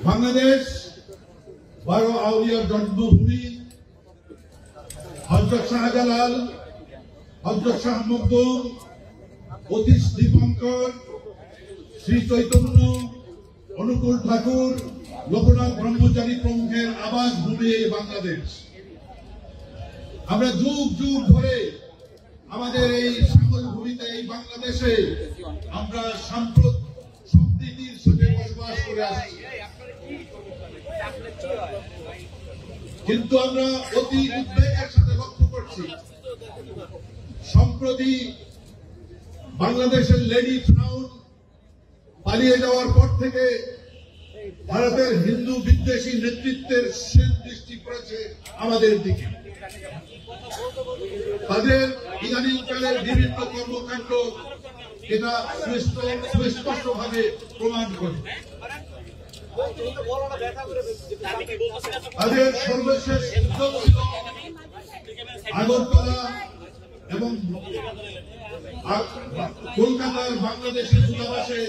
বাংলাদেশ 12 আউলিয়ার জন্মভূমি। হযরত শাহজালাল, হযরত শাহ মখদুম, অতীশ দীপঙ্কর, শ্রী চৈতন্য, অনুকূল ঠাকুর, লোকনাথ ব্রহ্মচারী প্রমুখের আবাস ভূমি এই বাংলাদেশ। আমরা যুগ যুগ ধরে আমাদের এই সাগর ভূমিতে, এই বাংলাদেশে আমরা সম্প্রীতির সাথে বসবাস করে আসছি। কিন্তু আমরা অতি উদ্বেগের সাথে লক্ষ্য করছি, সম্প্রতি বাংলাদেশের লেডি ফিরাউন পালিয়ে যাওয়ার পর থেকে ভারতের হিন্দু বিদ্বেষী নেতৃত্বের শেষ দৃষ্টি পড়েছে আমাদের দিকে। তাদের ইদানিংকালের বিভিন্ন কর্মকাণ্ড এটা সুস্পষ্টভাবে প্রমাণ করে। তাদের সর্বশেষ উদ্যোগ ছিল আগরতলা এবং কলকাতার বাংলাদেশের দূতাবাসে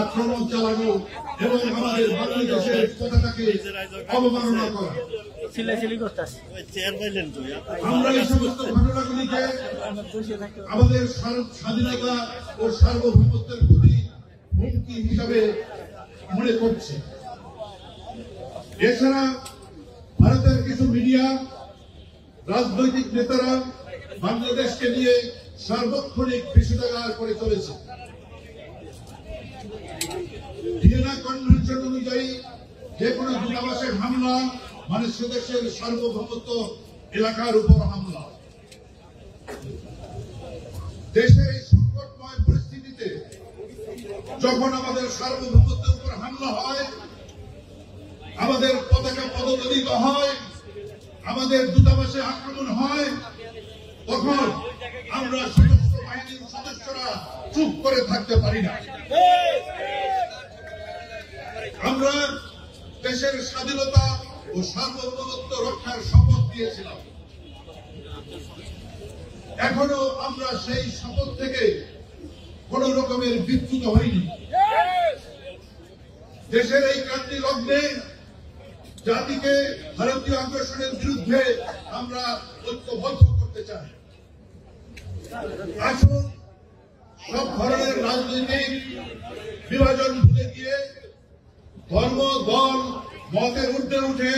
আক্রমণ চালানো এবং আমাদের বাংলাদেশের পতাকাকে অবমাননা করা। আমরা এই সমস্ত ঘটনাগুলিকে আমাদের স্বাধীনতা ও সার্বভৌমত্বের প্রতি হুমকি হিসাবে মনে করছি। এছাড়া ভারতের কিছু মিডিয়া, রাজনৈতিক নেতারা বাংলাদেশকে নিয়ে সার্বক্ষণিক বিষোদ্গার করে চলেছে। ভিয়েনা কনভেনশন অনুযায়ী যে কোনো দূতাবাসের হামলা মানে সেদেশের সার্বভৌমত্ব এলাকার উপর হামলা। দেশের এই সংকটময় পরিস্থিতিতে যখন আমাদের সার্বভৌমত্বের উপর হামলা হয়, আমাদের পতাকা পদদলিত হয়, আমাদের দূতাবাসে আক্রমণ হয়, তখন আমরা সশস্ত্র বাহিনীর সদস্যরা চুপ করে থাকতে পারি না। আমরা দেশের স্বাধীনতা ও সার্বভৌমত্ব রক্ষার শপথ দিয়েছিলাম। এখনো আমরা সেই শপথ থেকে কোন রকমের বিচ্যুত হইনি। দেশের এই ক্রান্তি লগ্নে জাতিকে ভারতীয় আগ্রাসনের বিরুদ্ধে আমরা ঐক্যবদ্ধ করতে চাই। আসুন সব ধরনের রাজনৈতিক বিভাজন ভুলে গিয়ে ধর্ম, দল, মতের ঊর্ধ্বে উঠে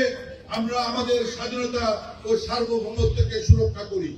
আমরা আমাদের স্বাধীনতা ও সার্বভৌমত্বকে সুরক্ষা করি।